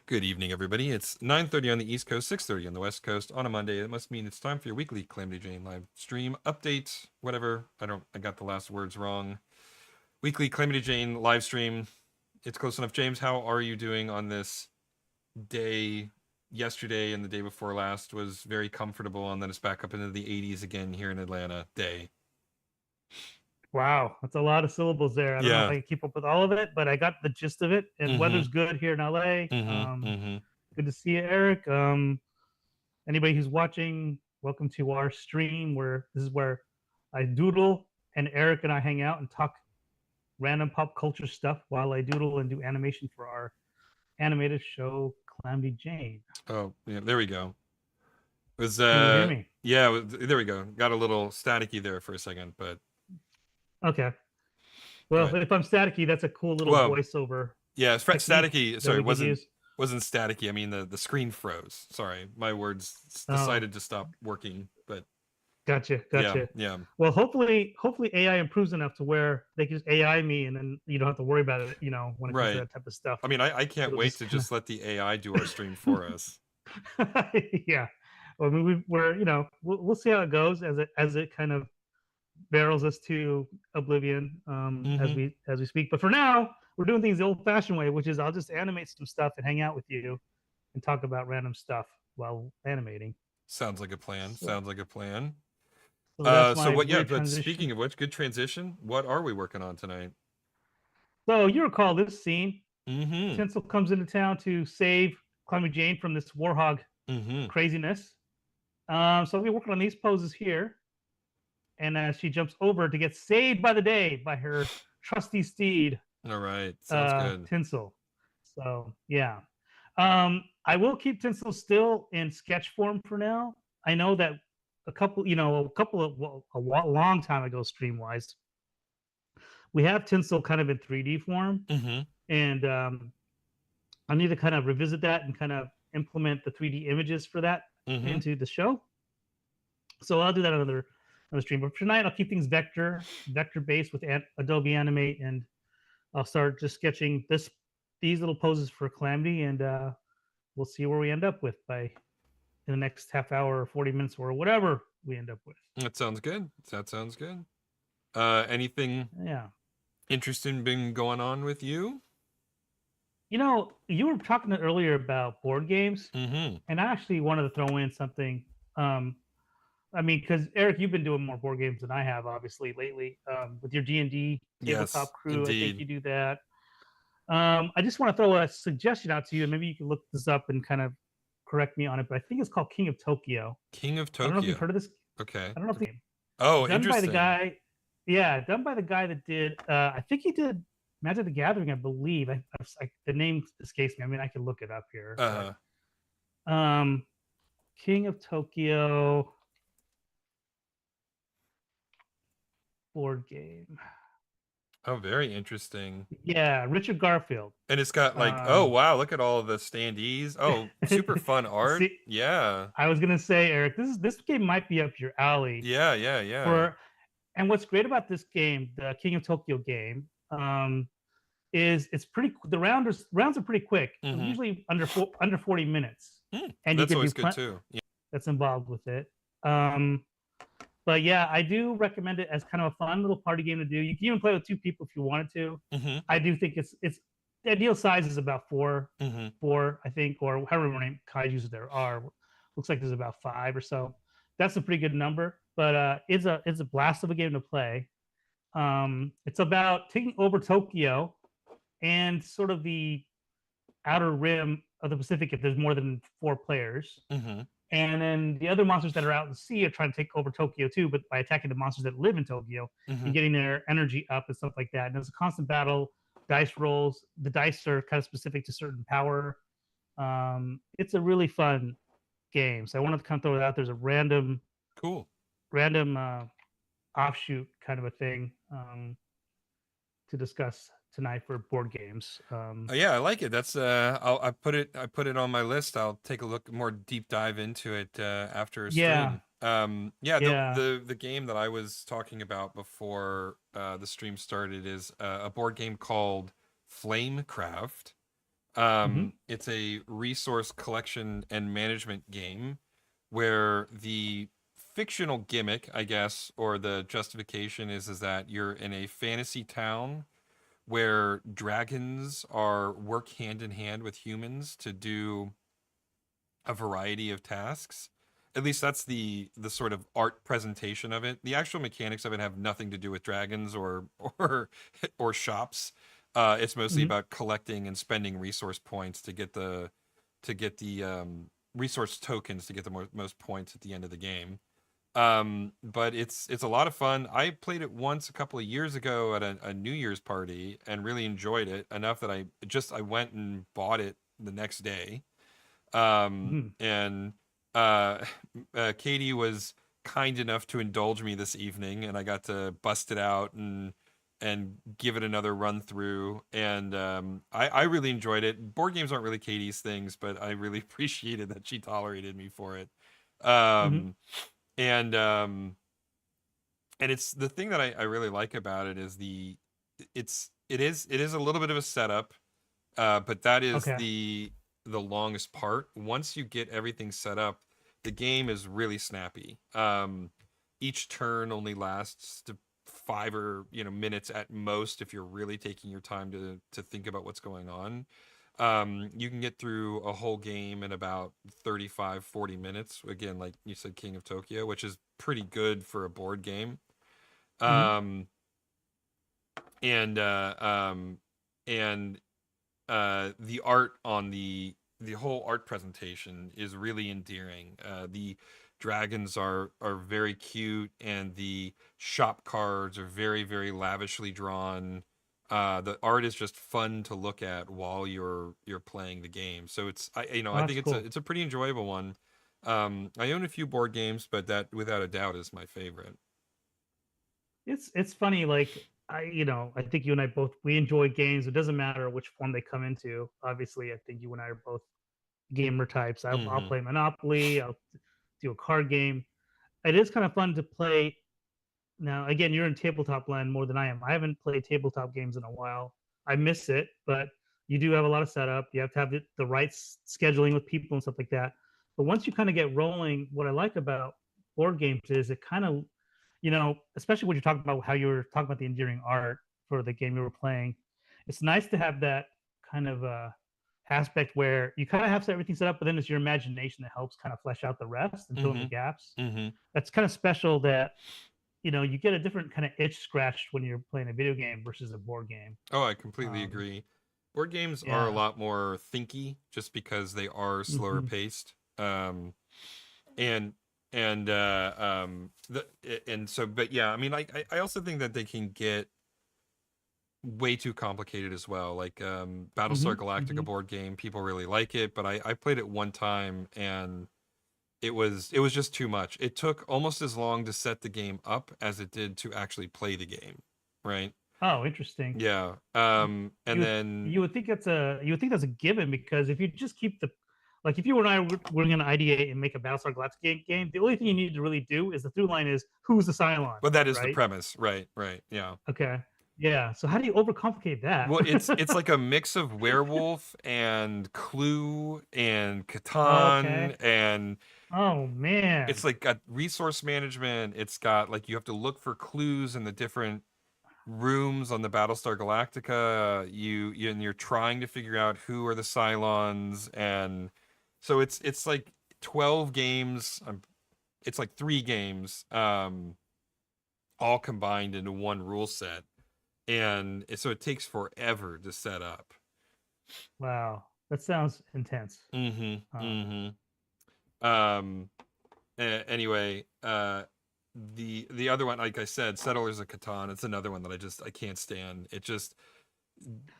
Good evening, everybody. It's 9:30 on the East Coast, 6:30 on the West Coast on a Monday. It must mean it's time for your weekly Calamity Jane live stream update, whatever. I got the last words wrong. Weekly Calamity Jane live stream. It's close enough. James, how are you doing on this day? Yesterday and the day before last was very comfortable, and then it's back up into the 80s again here in Atlanta. Day. Wow, that's a lot of syllables there. I don't know if Yeah. I can keep up with all of it, but I got the gist of it. And Mm-hmm. weather's good here in LA. Mm-hmm. Mm-hmm. Good to see you, Eric. Anybody who's watching, welcome to our stream. Where this is where I doodle and Eric and I hang out and talk random pop culture stuff while I doodle and do animation for our animated show Calamity Jane. Oh, yeah, there we go. It was Can you hear me? yeah, there we go. Got a little staticky there for a second, but Okay. Well, if I'm staticky, that's a cool little voiceover. Yeah, it's staticky. Sorry, wasn't use. staticky. I mean the screen froze. Sorry, my words decided to stop working. But Gotcha. Yeah. Well, hopefully AI improves enough to where they can just AI me, and then you don't have to worry about it. When it comes to that type of stuff. I mean, I can't wait to just let the AI do our stream for us. Yeah. Well, I mean, we'll see how it goes as it kind of barrels us to oblivion as we speak. But for now, we're doing things the old-fashioned way, which is I'll just animate some stuff and hang out with you and talk about random stuff while animating. Sounds like a plan. Sounds like a plan. So what? Yeah, but speaking of which, good transition. What are we working on tonight? So you recall this scene? Tinsel comes into town to save Calamity Jane from this warhog craziness. So we're working on these poses here, and she jumps over to get saved by the day by her trusty steed. All right, sounds good. Tinsel. So yeah, I will keep Tinsel still in sketch form for now. I know that a long time ago, Streamwise, we have Tinsel kind of in 3D form, and I need to kind of revisit that and kind of implement the 3D images for that into the show. So I'll do that on another stream. But for tonight, I'll keep things vector based with Adobe Animate, and I'll start just sketching these little poses for Calamity, and we'll see where we end up with in the next half hour or 40 minutes or whatever we end up with. That sounds good. Anything interesting been going on with you? You were talking earlier about board games, and I actually wanted to throw in something. I mean, because Eric, you've been doing more board games than I have, obviously, lately with your D&D tabletop crew. Indeed. I think you do that. I just want to throw a suggestion out to you, and maybe you can look this up and kind of correct me on it. But I think it's called King of Tokyo. King of Tokyo. I don't know if you've heard of this. Okay. I don't know if the game. Oh, done interesting. By the guy. Yeah, done by the guy that did. I think he did Magic the Gathering, I believe. The name escapes me. I mean, I can look it up here. King of Tokyo board game. Oh, very interesting. Yeah, Richard Garfield. And it's got like, oh wow, look at all of the standees. Oh, super fun art. See, yeah. I was gonna say, Eric, this game might be up your alley. Yeah. And what's great about this game, the King of Tokyo game, is it's pretty. The rounds are pretty quick. Usually under 40 minutes. And that's always good too. Yeah. That's involved with it. But yeah, I do recommend it as kind of a fun little party game to do. You can even play with 2 people if you wanted to. I do think it's the ideal size is about 4, I think, or however many kaijus there are. Looks like there's about 5 or so. That's a pretty good number, but it's a blast of a game to play. It's about taking over Tokyo and sort of the outer rim of the Pacific if there's more than 4 players. And then the other monsters that are out in the sea are trying to take over Tokyo too, but by attacking the monsters that live in Tokyo and getting their energy up and stuff like that. And there's a constant battle, dice rolls. The dice are kind of specific to certain power. It's a really fun game. So I wanted to kind of throw it out. There's a random offshoot kind of a thing to discuss tonight for board games. Yeah, I like it. That's I put it on my list. I'll take a look, more deep dive into it after a stream. The game that I was talking about before the stream started is a board game called Flamecraft. Mm-hmm. It's a resource collection and management game where the fictional gimmick, I guess, or the justification is that you're in a fantasy town where dragons are work hand in hand with humans to do a variety of tasks. At least that's the sort of art presentation of it. The actual mechanics of it have nothing to do with dragons or or shops. It's mostly Mm-hmm. about collecting and spending resource points to get the resource tokens to get the most points at the end of the game. But it's a lot of fun. I played it once a couple of years ago at a New Year's party and really enjoyed it enough that I went and bought it the next day. Mm-hmm. And Katie was kind enough to indulge me this evening, and I got to bust it out and give it another run through. And I really enjoyed it. Board games aren't really Katie's things, but I really appreciated that she tolerated me for it. Mm-hmm. Um, and um, and it's the thing that I really like about it is it is a little bit of a setup, but that is Okay. the longest part. Once you get everything set up, the game is really snappy. Each turn only lasts to 5 or minutes at most if you're really taking your time to think about what's going on. You can get through a whole game in about 35-40 minutes. Again, like you said, King of Tokyo, which is pretty good for a board game. Mm-hmm. Um, and and the art on the whole art presentation is really endearing. The dragons are very cute, and the shop cards are very lavishly drawn. The art is just fun to look at while you're playing the game. So Oh, I that's think cool. it's a pretty enjoyable one. I own a few board games, but that without a doubt is my favorite. It's funny, like I think you and I both we enjoy games. It doesn't matter which form they come into. Obviously, I think you and I are both gamer types. I'll Mm-hmm. play Monopoly. I'll do a card game. It is kind of fun to play. Now, again, you're in tabletop land more than I am. I haven't played tabletop games in a while. I miss it, but you do have a lot of setup. You have to have the right scheduling with people and stuff like that. But once you kind of get rolling, what I like about board games is it kind of, especially when you're talking about how you were talking about the endearing art for the game you were playing, it's nice to have that kind of aspect where you kind of have everything set up, but then it's your imagination that helps kind of flesh out the rest and fill in the Mm-hmm. gaps. Mm-hmm. That's kind of special that you get a different kind of itch scratched when you're playing a video game versus a board game. Oh, I completely Um, agree. Board games are a yeah. lot more thinky just because they are slower Mm-hmm. paced. And and so but yeah, I mean I also think that they can get way too complicated as well. Like Mm-hmm. Battlestar Galactica Mm-hmm. board game, people really like it, but I played it one time and it was just too much. It took almost as long to set the game up as it did to actually play the game, right? Oh, interesting. Yeah. And then You would think that's a given because if you just keep the like if you and I were going to ideate and make a Battlestar Galactica game, the only thing you need to really do is the through line is who's the Cylon, but that is the right? premise, right? Right. Yeah. Okay. Yeah. So how do you overcomplicate that? Well, it's like a mix of werewolf and Clue and Catan, Okay. and Oh it's man. like got resource management. It's got like you have to look for clues in the different rooms on the Battlestar Galactica. And you're trying to figure out who are the Cylons, and so it's like 12 games. It's like 3 games, all combined into one rule set, and so it takes forever to set up. Wow. That sounds intense. Mm-hmm. Uh, Mm-hmm. Um. Anyway, the other one, like I said, Settlers of Catan. It's another one that I can't stand. It just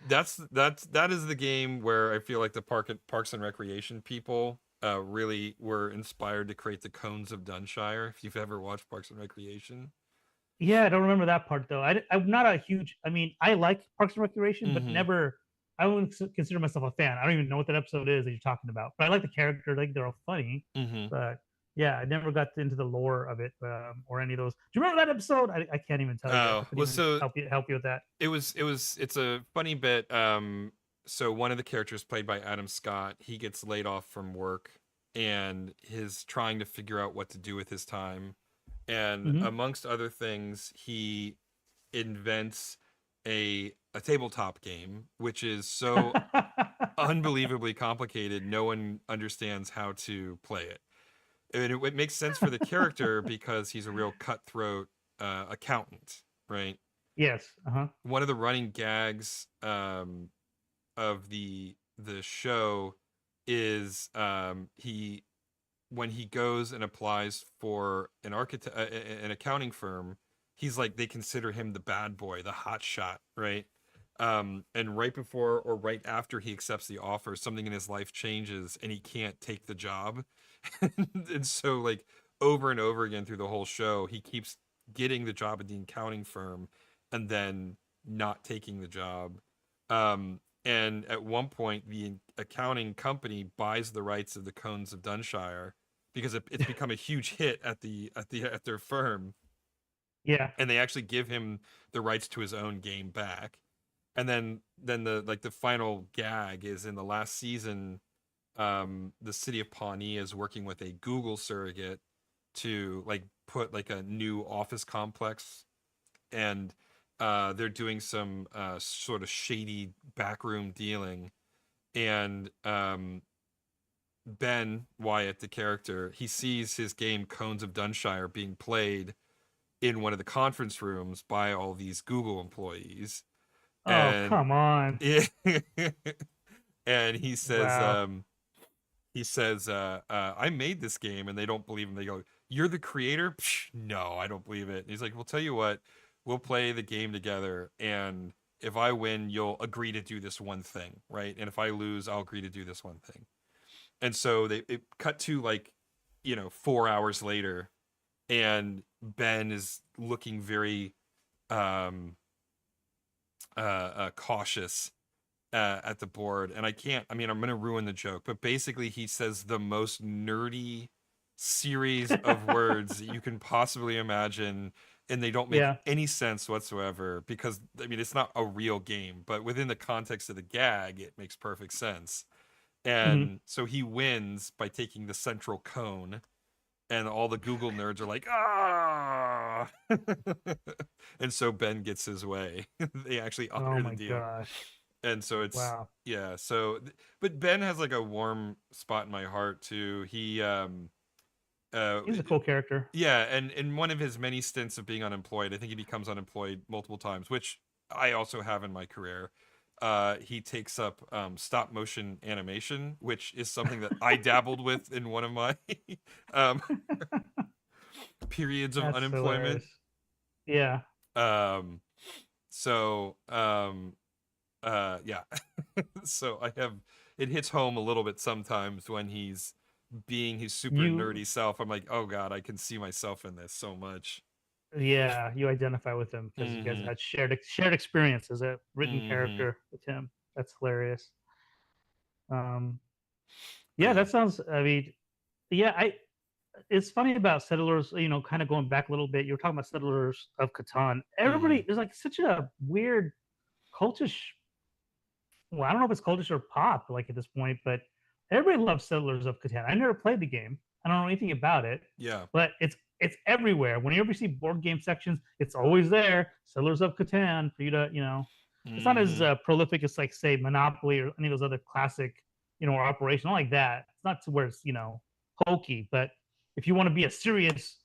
that is the game where I feel like the Parks and Recreation people really were inspired to create the Cones of Dunshire. If you've ever watched Parks and Recreation. Yeah, I don't remember that part though. I'm not a huge. I mean, I like Parks and Recreation, but Mm-hmm. never. I wouldn't consider myself a fan. I don't even know what that episode is that you're talking about. But I like the character. Like they're all funny. Mm-hmm. But yeah, I never got into the lore of it or any of those. Do you remember that episode? I can't even tell you. I Oh, couldn't well, even so help you with that. it's a funny bit. so one of the characters played by Adam Scott, he gets laid off from work and is trying to figure out what to do with his time. And Hmm. amongst other things, he invents a tabletop game, which is so unbelievably complicated, no one understands how to play it. And it makes sense for the character because he's a real cutthroat accountant, right? Yes. Uh-huh. One of the running gags of the show is he when he goes and applies for an accounting firm, he's like they consider him the bad boy, the hot shot, right? And right before or right after he accepts the offer, something in his life changes and he can't take the job. And so like over and over again through the whole show, he keeps getting the job at the accounting firm and then not taking the job. And at one point, the accounting company buys the rights of the Cones of Dunshire because it's become a huge hit at their firm, Yeah. and they actually give him the rights to his own game back. And then the final gag is in the last season. The city of Pawnee is working with a Google surrogate to like put like a new office complex, and they're doing some sort of shady backroom dealing. And Ben Wyatt, the character, he sees his game Cones of Dunshire being played in one of the conference rooms by all these Google employees, Oh, and come on. and he says, Wow. I made this game, and they don't believe him. They go, "You're the creator?" Psh, no, I don't believe it. And he's like, "Well, tell you what, we'll play the game together, and if I win, you'll agree to do this one thing, right? And if I lose, I'll agree to do this one thing." And so it cut to like, 4 hours later, and Ben is looking very um cautious at the board, and I mean, I'm gonna ruin the joke, but basically he says the most nerdy series of words that you can possibly imagine, and they don't make Yeah. any sense whatsoever because I mean it's not a real game, but within the context of the gag it makes perfect sense. Hmm. And so he wins by taking the central cone, and all the Google nerds are like, ah. And so Ben gets his way. They actually Oh honor the my deal. gosh. And so it's, Wow. yeah, so but Ben has like a warm spot in my heart too. He uh He's a cool character. yeah, and in one of his many stints of being unemployed, I think he becomes unemployed multiple times, which I also have in my career. He takes up stop motion animation, which is something that I dabbled with in one of my um periods of That's unemployment. hilarious. Yeah. Um so yeah. So I have it hits home a little bit sometimes when he's being his super You, nerdy self. I'm like, oh god, I can see myself in this so much. yeah, you identify with him because you guys Mm-hmm. had shared experience as a written Mm-hmm. character with him. That's hilarious. Um, But yeah, yeah. that sounds. I mean, yeah, I. It's funny about Settlers. Kind of going back a little bit. You were talking about Settlers of Catan. Mm-hmm. Everybody, there's like such a weird cultish. Well, I don't know if it's cultish or pop, like at this point, but everybody loves Settlers of Catan. I never played the game. I don't know anything about it, Yeah. but it's everywhere. When you ever see board game sections, it's always there. Settlers of Catan for you to, it's not as Mm-hmm. prolific as like say Monopoly or any of those other classic, or Operation, not like that. It's not to where it's hokey, but if you want to be a serious,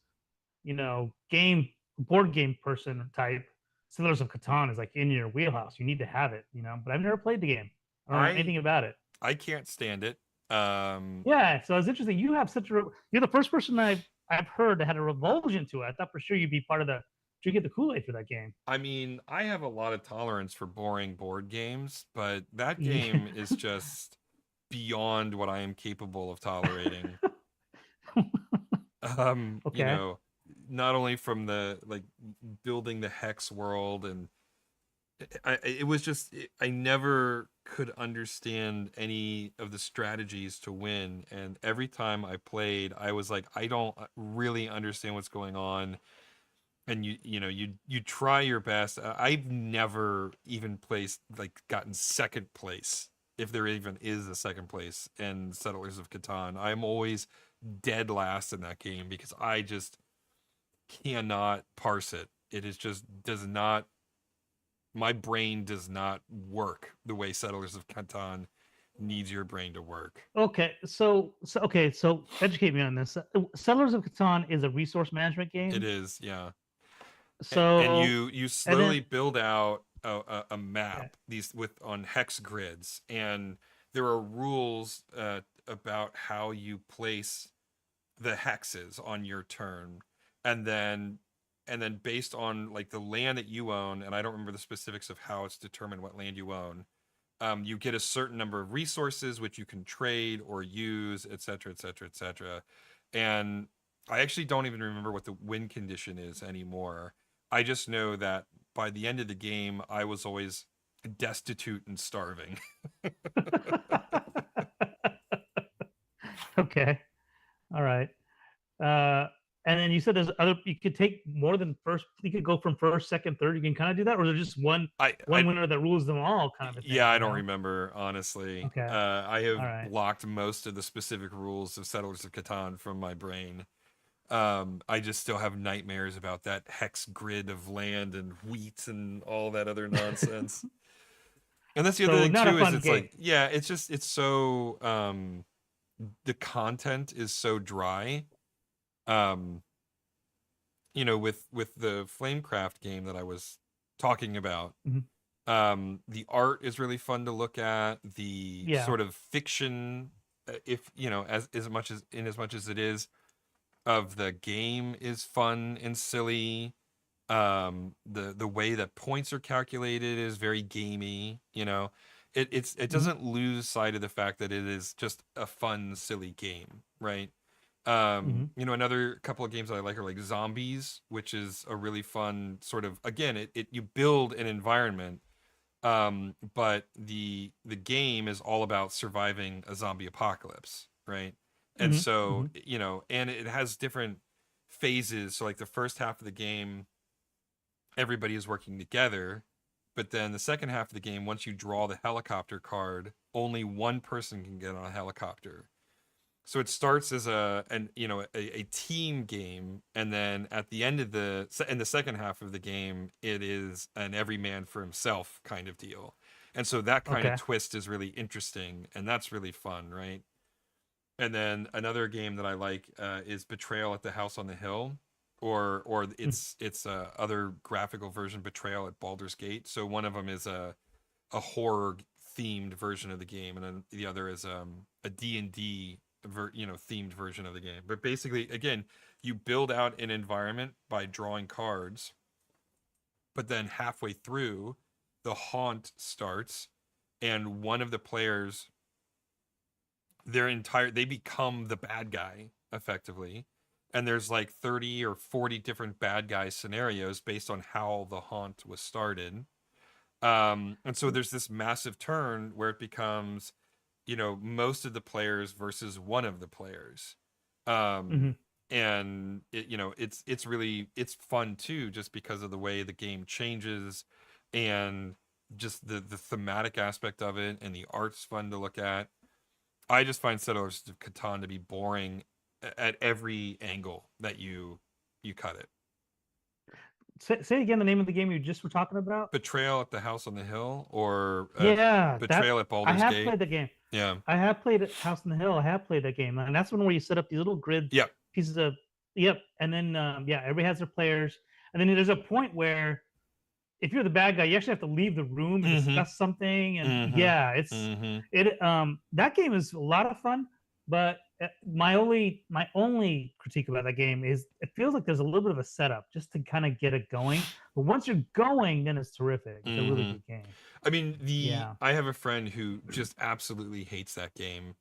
game board game person type, Settlers of Catan is like in your wheelhouse. You need to have it, But I've never played the game. I don't know I anything about it. I can't stand it. Um Yeah, so it's interesting. You have such a you're the first person I've heard that had a revulsion to it. I thought for sure you'd be part of the drinking the Kool Aid for that game. I mean, I have a lot of tolerance for boring board games, but that Yeah. game is just beyond what I am capable of tolerating. You Okay. know, not only from the like building the hex world, and it was just I never could understand any of the strategies to win, and every time I played I was like I don't really understand what's going on. And you try your best. I've never even placed like gotten second place if there even is a second place in Settlers of Catan. I'm always dead last in that game because I just cannot parse it. It is just does not, my brain does not work the way Settlers of Catan needs your brain to work. Okay, so educate me on this. Settlers of Catan is a resource management It game. is, yeah. And So you and then slowly build out a okay. map these with on hex grids, and there are rules about how you place the hexes on your turn, and then based on like the land that you own, and I don't remember the specifics of how it's determined what land you own. You get a certain number of resources which you can trade or use, etc., etc., etc. And I actually don't even remember what the win condition is anymore. I just know that by the end of the game, I was always destitute and starving. Okay, all right. And then you said there's other. You could take more than first. You could go from first, second, third. You can kind of do that, or is there just one I winner that rules them all, kind of a Yeah, thing. I You don't know? remember honestly. Okay, I have all right. blocked most of the specific rules of Settlers of Catan from my brain. I just still have nightmares about that hex grid of land and wheat and all that other nonsense. And that's the other So thing not a too, is fun it's game. like, yeah, it's so the content is so dry. Um, with the Flamecraft game that I was talking about, Mhm. the art is really fun to look at. The Yeah. sort of fiction, if as much as it is of the game, is fun and silly. The way that points are calculated is very gamey. It Hmm. doesn't lose sight of the fact that it is just a fun, silly game, right? Hmm. Another couple of games that I like are like Zombies, which is a really fun sort of, again, it you build an environment, but the game is all about surviving a zombie apocalypse, right? And Hmm. so, Hmm. and it has different phases. So like the first half of the game, everybody is working together, but then the second half of the game, once you draw the helicopter card, only one person can get on a helicopter. So it starts as a team game, and then at the end of in the second half of the game, it is an every man for himself kind of deal. And so that kind of Okay. twist is really interesting, and that's really fun, right? And then another game that I like is Betrayal at the House on the Hill, or it's other graphical version, Betrayal at Baldur's Gate. So one of them is a horror themed version of the game, and then the other is a D&D themed version of the game. But basically, again, you build out an environment by drawing cards, but then halfway through, the haunt starts, and one of the players, they become the bad guy effectively. And there's like 30 or 40 different bad guy scenarios based on how the haunt was started. And so there's this massive turn where it becomes, most of the players versus one of the players. Um, Hmm. and it's fun too, just because of the way the game changes, and just the thematic aspect of it, and the art's fun to look at. I just find Settlers of Catan to be boring at every angle that you cut it. Say again the name of the game you just were talking about. Betrayal at the House on the Hill, or Yeah, that Betrayal at I Baldur's have Gate. played the game. Yeah. I have played House on the Hill. I have played that game, and that's one where you set up these little grid Yep. pieces of. Yep, and then yeah, everybody has their players, and then there's a point where if you're the bad guy, you actually have to leave the room and Mm-hmm. discuss something. And Mm-hmm. yeah, Mm-hmm. that game is a lot of fun. But my only critique about that game is it feels like there's a little bit of a setup just to kind of get it going. But once you're going, then it's terrific. It's a really Mm-hmm. good game. I mean, Yeah. I have a friend who just absolutely hates that game.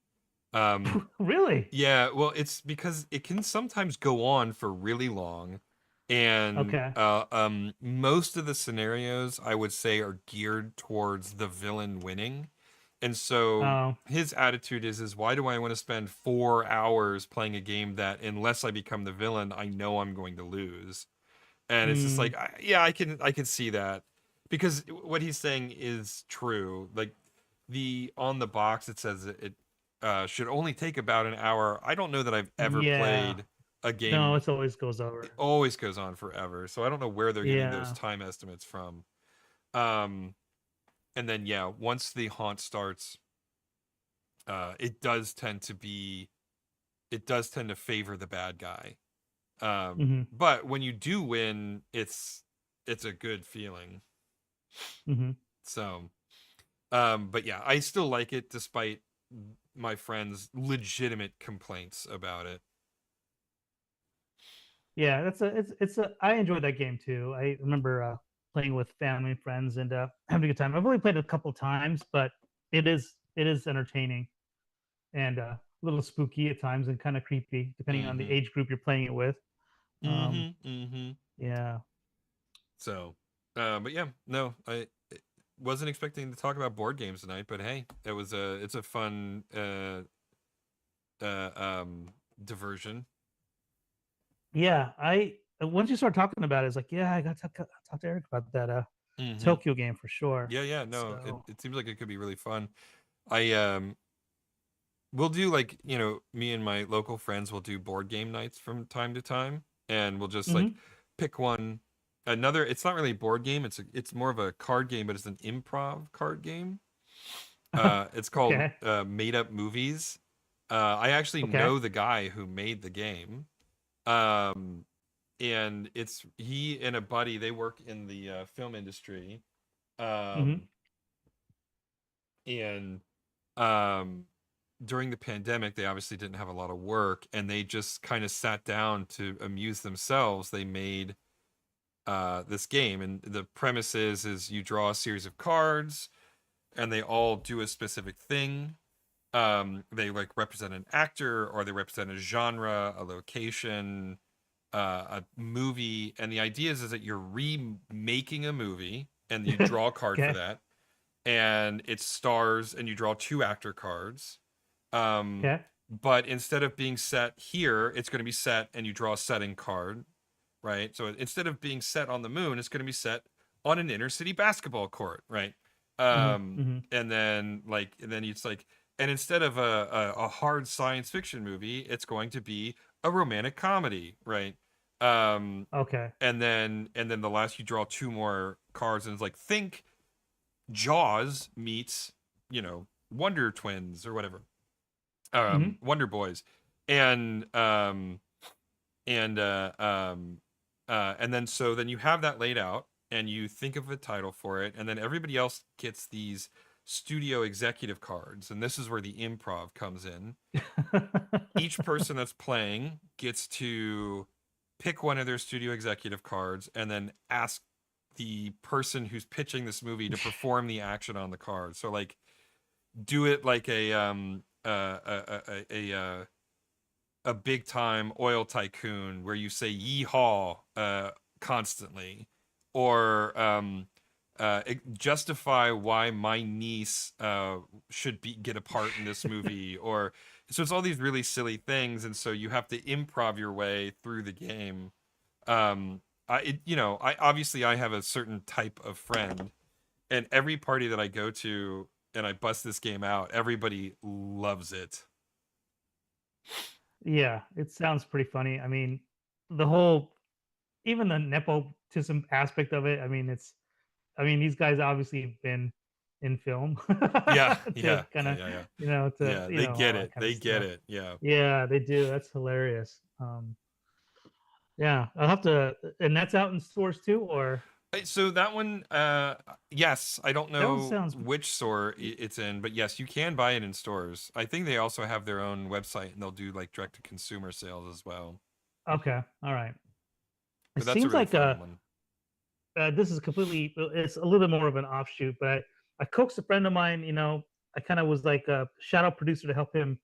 Um, Really? yeah, well, it's because it can sometimes go on for really long, and Okay. most of the scenarios I would say are geared towards the villain winning. And so Oh. his attitude is why do I want to spend 4 hours playing a game that, unless I become the villain, I know I'm going to lose? And it's just Mm, like, yeah, I can see that, because what he's saying is true. Like, the on the box it says it should only take about an hour. I don't know that I've ever Yeah. played a No, game. it always goes It over. always goes on forever, so I don't know where they're getting those Yeah. time estimates from. Um, and then yeah, once the haunt starts, it does tend to be it does tend to favor the bad guy. Mm-hmm. But when you do win, it's a good feeling. Mm-hmm. So, but yeah, I still like it despite my friends' legitimate complaints about it. Yeah, it's a I enjoyed that game too. I remember playing with family and friends and having a good time. I've only played it a couple times, but it is entertaining and a little spooky at times and kind of creepy depending on the Mm-hmm. age group you're playing it with. Um, Mm-hmm. Mm-hmm. yeah, So, but yeah, no, I wasn't expecting to talk about board games tonight, but hey, it's a fun uh um diversion. yeah. I once you start talking about it, it's like, yeah, I got to talk to Eric about that Mm-hmm. Tokyo game for sure. Yeah, yeah, no, So, it seems like it could be really fun. I we'll do like, me and my local friends will do board game nights from time to time, and we'll just like hmm. pick one. Another, it's not really a board game, it's more of a card game, but it's an improv card game. It's called Okay, Made Up Movies. I actually okay. know the guy who made the game. Um, and it's he and a buddy, they work in the film industry. Hmm. Um, and um, during the pandemic, they obviously didn't have a lot of work, and they just kind of sat down to amuse themselves. They made this game, and the premise is you draw a series of cards, and they all do a specific thing. They like represent an actor, or they represent a genre, a location, a movie, and the idea is that you're remaking a movie, and you draw a card for Okay, that, and it stars, and you draw two actor cards. Um, okay. but instead of being set here, it's going to be set, and you draw a setting card, right? So instead of being set on the moon, it's going to be set on an inner city basketball court, right? Hmm. Hmm. And then it's like, and instead of a hard science fiction movie, it's going to be a romantic comedy, right? Um, Okay. and then the last, you draw two more cards, and it's like, think Jaws meets, Wonder Twins or whatever, Hmm. Wonder Boys, and and uh, um, and then so then you have that laid out, and you think of a title for it, and then everybody else gets these studio executive cards, and this is where the improv comes in. Each person that's playing gets to pick one of their studio executive cards, and then ask the person who's pitching this movie to perform the action on the card. So like, do it like a big time oil tycoon where you say yeehaw constantly, or justify why my niece should be get a part in this movie, or so it's all these really silly things, and so you have to improv your way through the game. I obviously I have a certain type of friend, and every party that I go to and I bust this game out, everybody loves it. Yeah, it sounds pretty funny. I mean, the whole even the nepotism aspect of it. I mean, these guys obviously have been in film Yeah, to yeah, kind yeah, of yeah, yeah. to Yeah, they get all that it. kind of They get stuff. it. Yeah. Yeah, they do. That's hilarious. Yeah, I'll have to, and that's out in stores too, or So that one, yes, I don't that one know sounds which store it's in, but yes, you can buy it in stores. I think they also have their own website, and they'll do like direct to consumer sales as well. okay. All right. It But that's a seems really like fun one. this is completely it's a little bit more of an offshoot, but I coaxed a friend of mine, I kind of was like a shadow producer to help him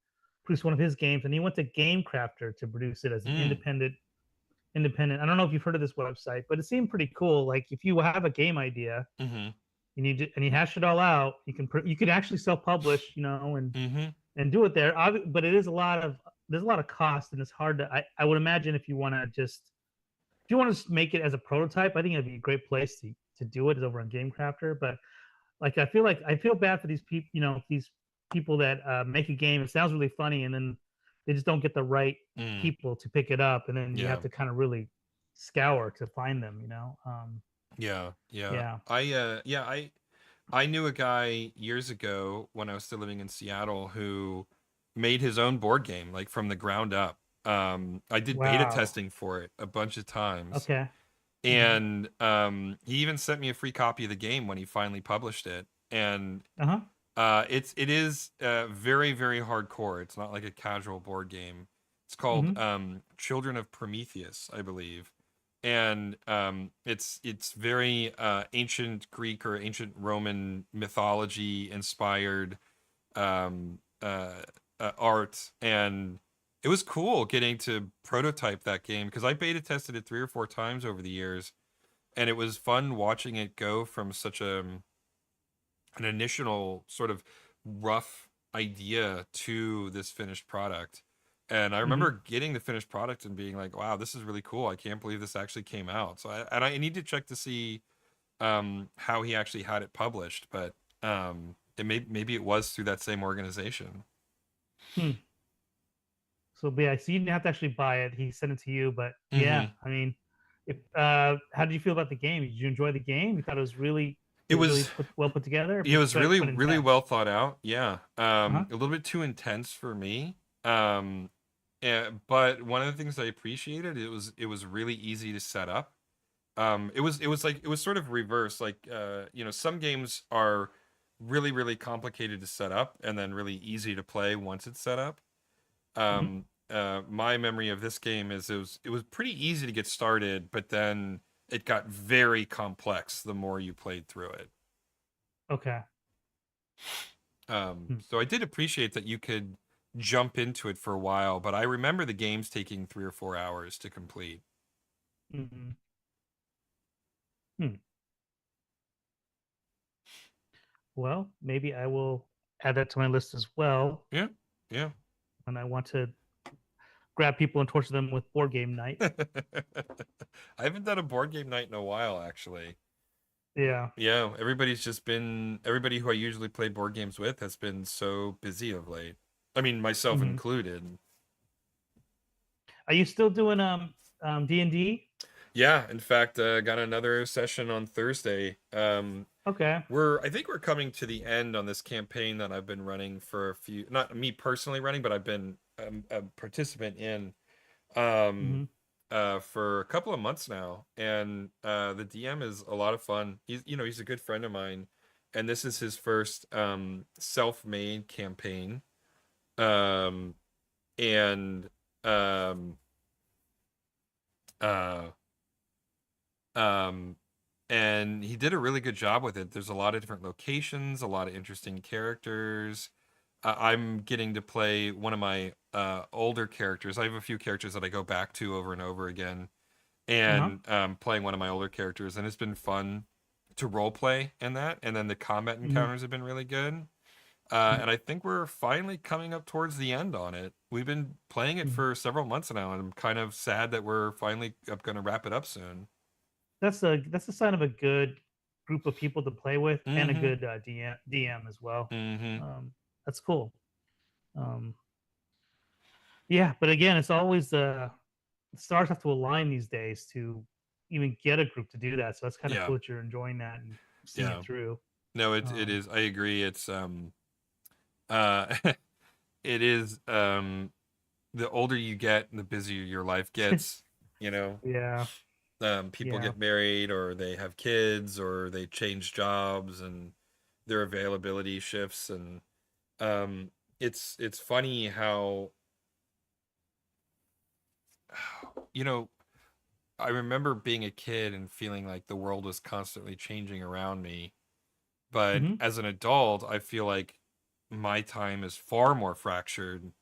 produce one of his games, and he went to Game Crafter to produce it as an Mm, independent. I don't know if you've heard of this website, but it seemed pretty cool. Like if you have a game idea mm-hmm, and you hash it all out, you could actually self publish, mm-hmm. and do it there. But it is a lot of there's a lot of cost, and it's hard to. I would imagine if you want to make it as a prototype, I think it'd be a great place to do it is over on Game Crafter. But like I feel bad for these people, these people that make a game. It sounds really funny, and then they just don't get the right Mm, people to pick it up, and then you yeah. have to kind of really scour to find them. Yeah. Yeah. Yeah. I knew a guy years ago when I was still living in Seattle who made his own board game, like from the ground up. I did beta Wow. testing for it a bunch of times, Okay. Hmm. and he even sent me a free copy of the game when he finally published it. And Uh huh. it is very very hardcore. It's not like a casual board game. It's called Hmm. Children of Prometheus, I believe, and it's very ancient Greek or ancient Roman mythology inspired um, uh, art, and it was cool getting to prototype that game because I beta tested it 3 or 4 times over the years, and it was fun watching it go from such an initial sort of rough idea to this finished product. And I Hmm. remember getting the finished product and being like, "Wow, this is really cool! I can't believe this actually came out." So I need to check to see how he actually had it published, but maybe it was through that same organization. Hmm. So, but yeah, so you didn't have to actually buy it. He sent it to you, but yeah, Hmm. I mean, if how did you feel about the game? Did you enjoy the game? You thought it was really, It was it really was well put together, it but was really but really well intense? thought out. Yeah, Uh-huh. a little bit too intense for me. But one of the things I appreciated, it was really easy to set up. It was sort of reverse. Like some games are really really complicated to set up and then really easy to play once it's set up. Hmm. My memory of this game is it was pretty easy to get started, but then it got very complex the more you played through it. Okay. Hmm. So I did appreciate that you could jump into it for a while, but I remember the games taking 3 or 4 hours to complete. Hmm. Hmm. Well, maybe I will add that to my list as well Yeah, yeah. when I want to grab people and torture them with board game night. I haven't done a board game night in a while, actually. Yeah. Yeah, everybody who I usually play board games with has been so busy of late. I mean, myself Hmm. included. Are you still doing D&D? Yeah, in fact, got another session on Thursday. Okay. I think we're coming to the end on this campaign that I've been running for a few, not me personally running, but I've been a participant in um, Hmm. for a couple of months now, and the DM is a lot of fun. He's a good friend of mine, and this is his first self-made campaign, um, and um, uh, um, and he did a really good job with it. There's a lot of different locations, a lot of interesting characters. I'm getting to play one of my older characters. I have a few characters that I go back to over and over again, Uh-huh. and playing one of my older characters, and it's been fun to role play in that. And then the combat Hmm. encounters have been really good. And I think we're finally coming up towards the end on it. We've been playing it Hmm. for several months now, and I'm kind of sad that we're finally going to wrap it up soon. That's a sign of a good group of people to play with and a Mm-hmm. good DM as well. Mm-hmm. That's cool. Um, yeah, but again, it's always stars have to align these days to even get a group to do that. So that's kind of Yeah. cool that you're enjoying that and seeing it Yeah. through. No, it Um, is. I agree. It's uh it is the older you get, the busier your life gets, you know. yeah, People yeah. get married or they have kids or they change jobs and their availability shifts, and um it's funny how you know I remember being a kid and feeling like the world was constantly changing around me. But Hmm. as an adult, I feel like my time is far more fractured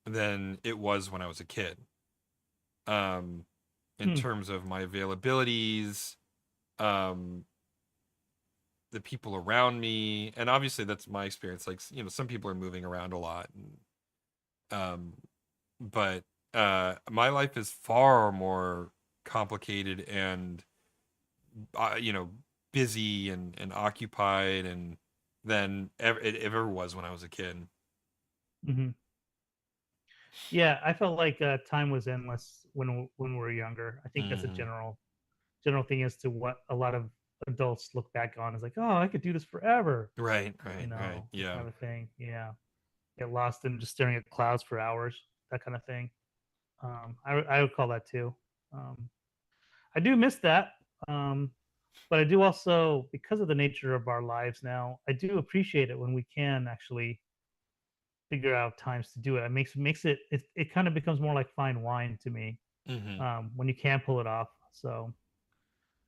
than it was when I was a kid. Um, in Hmm. terms of my availabilities, um, the people around me, and obviously that's my experience. Like, some people are moving around a lot, um, but my life is far more complicated and uh, you know busy and occupied and than it ever was when I was a kid. Mm-hmm. Yeah, I felt like time was endless when we were younger. I think that's a Mm-hmm. general thing as to what a lot of adults look back on as like, oh, I could do this forever, Right, right, right. that Yeah. kind of thing. Yeah, get lost in just staring at clouds for hours, that kind of thing. I would call that too. Um, I do miss that, um, but I do also, because of the nature of our lives now, I do appreciate it when we can actually figure out times to do it. It makes it kind of becomes more like fine wine to me, Mm-hmm. when you can pull it off. So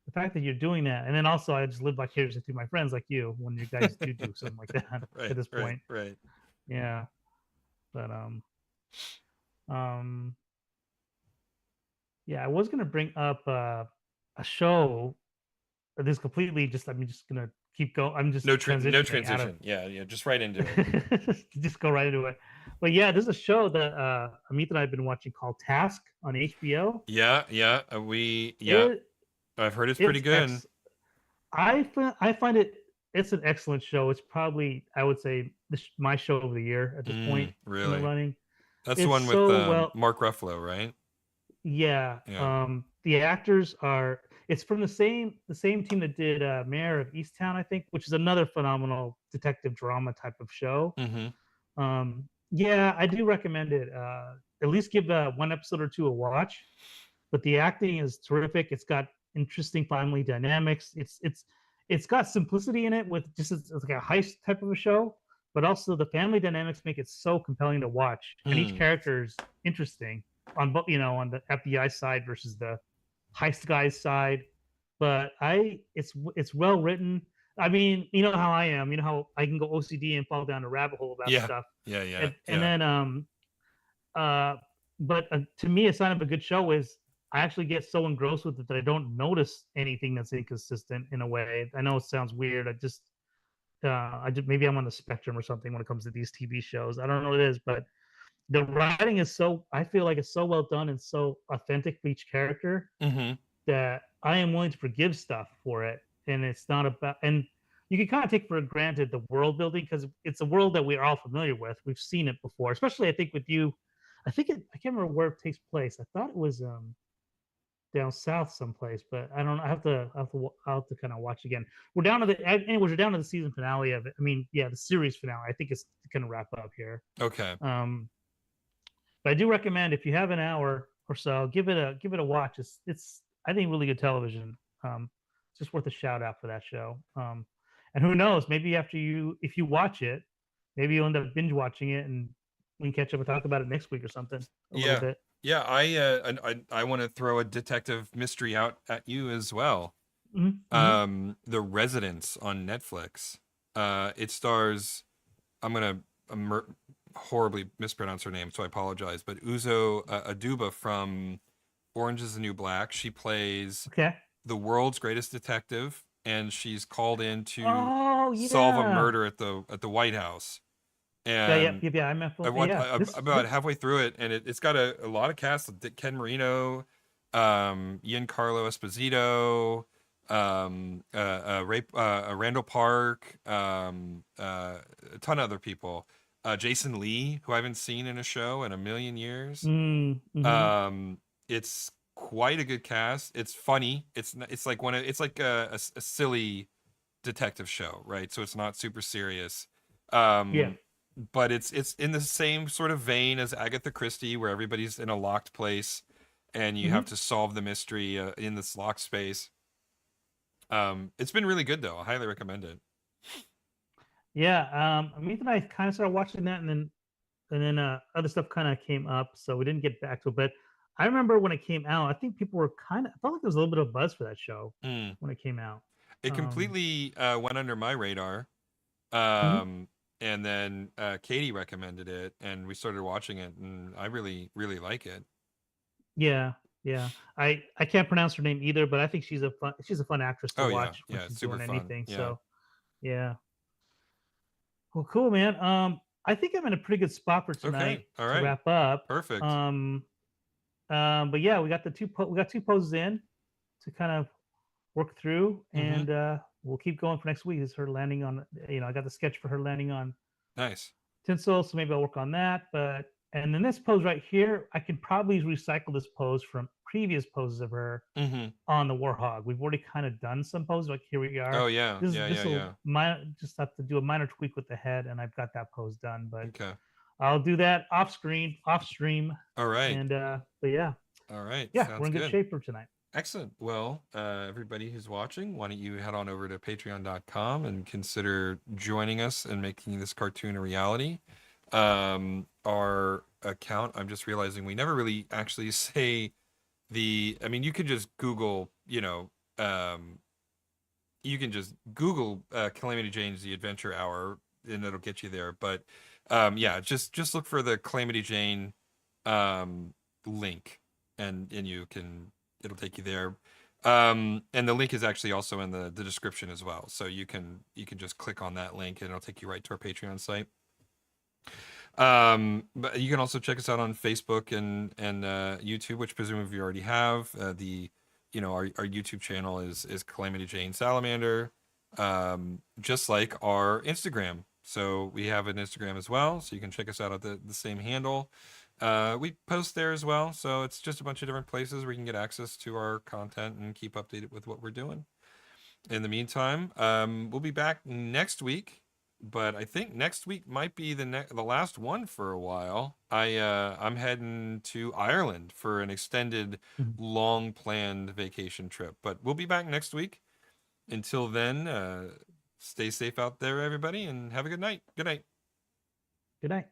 the fact that you're doing that, and then also I just live vicariously through my friends like you when you guys do something like that at Right, this right, point. right. Yeah, but um, yeah, I was gonna bring up a show. This is completely just I'm just gonna keep going. I'm just No transitioning out of transition. Yeah, yeah. Just right into it. just go right into it. But yeah, there's a show that Amit and I have been watching called Task on HBO. Yeah, yeah. Yeah. It I've heard it's pretty it's good. I find it's an excellent show. It's probably I would say my show of the year at this point in the Really. running. That's the It's one with so well. Mark Ruffalo, right? Yeah. Yeah. The actors are. It's from the same team that did Mayor of Easttown, I think, which is another phenomenal detective drama type of show. Mm-hmm. Yeah, I do recommend it. At least give one episode or two a watch. But the acting is terrific. It's got interesting family dynamics. It's got simplicity in it with just it's like a heist type of a show, but also the family dynamics make it so compelling to watch, and each Mm. character is interesting on both on the FBI side versus the heist guy's side. But it's well written. I mean, you know how I am. You know how I can go OCD and fall down a rabbit hole about Yeah. stuff, Yeah, yeah, and yeah. then uh, but to me, a sign of a good show is I actually get so engrossed with it that I don't notice anything that's inconsistent in a way. I know it sounds weird. I just maybe I'm on the spectrum or something when it comes to these TV shows. I don't know what it is, but the writing is so I feel like it's so well done and so authentic for each character Mm-hmm. that I am willing to forgive stuff for it. And it's not about and you can kind of take for granted the world building because it's a world that we're all familiar with. We've seen it before, especially I think with you. I can't remember where it takes place. I thought it was down south someplace, but I don't know. I have to kind of watch again. Anyways, we're down to the season finale of it. I mean, yeah, the series finale. I think it's gonna wrap up here. Okay. Um, but I do recommend if you have an hour or so, give it a watch. It's I think really good television. It's just worth a shout out for that show. And who knows, maybe if you watch it, maybe you'll end up binge watching it and we can catch up and talk about it next week or something a little Yeah. bit. Yeah, I want to throw a detective mystery out at you as well. Mm-hmm. The Residence on Netflix. It stars I'm gonna horribly mispronounce her name, so I apologize. But Uzo Aduba from Orange Is the New Black. She plays Okay. the world's greatest detective, and she's called in to Oh solve a yeah. murder at the White House. Yeah, And yeah. I'm yeah. I'm about halfway through it, and it's got a lot of cast: Ken Marino, Giancarlo Esposito, Randall Park, a ton of other people. Jason Lee, who I haven't seen in a show in a million years. Mm-hmm. Um, it's quite a good cast. It's funny. It's like it's like a silly detective show, right? So it's not super serious. Yeah. Um, but it's in the same sort of vein as Agatha Christie, where everybody's in a locked place and you have Mm-hmm. to solve the mystery in this locked space. It's been really good though. I highly recommend it. Yeah. Meet and I kind of started watching that, and then other stuff kind of came up, so we didn't get back to it. But I remember when it came out, I think people were kind of I felt like there was a little bit of buzz for that show Mm. when it came out. It Um, completely went under my radar. mhm. Um, and then Katie recommended it, and we started watching it, and I really, really like it. Yeah, yeah. I can't pronounce her name either, but I think she's a fun actress to Oh yeah, watch when yeah, she's super doing fun. anything. Yeah. So yeah. Well, cool, man. I think I'm in a pretty good spot for tonight Okay. All to right. wrap up. Perfect. Um, but yeah, we got two poses in to kind of work through, Mm-hmm. and we'll keep going for next week. Is her landing on, I got the sketch for her landing on Nice. tinsel, so maybe I'll work on that. But and then this pose right here, I could probably recycle this pose from previous poses of her on the Warhog. We've already kind of done some poses. Like here we are. Oh yeah, This will just have to do a minor tweak with the head, and I've got that pose done. But Okay. I'll do that off stream. All right. And but yeah. All right. Yeah, Sounds we're in good good. shape for tonight. Excellent. Well, everybody who's watching, why don't you head on over to patreon.com and consider joining us and making this cartoon a reality. Our account, I'm just realizing we never really actually say I mean, you could just Google, you can just Google Calamity Jane's The Adventure Hour and it'll get you there. But yeah, just look for the Calamity Jane link and it'll take you there. And the link is actually also in the description as well. So you can just click on that link and it'll take you right to our Patreon site. But you can also check us out on Facebook and YouTube, which presumably you already have. Our YouTube channel is Calamity Jane Salamander, just like our Instagram. So we have an Instagram as well, so you can check us out at the same handle. We post there as well, so it's just a bunch of different places where you can get access to our content and keep updated with what we're doing. In the meantime, we'll be back next week, but I think next week might be the last one for a while. I'm heading to Ireland for an extended, long planned vacation trip, but we'll be back next week. Until then, stay safe out there, everybody, and have a good night. Good night. Good night.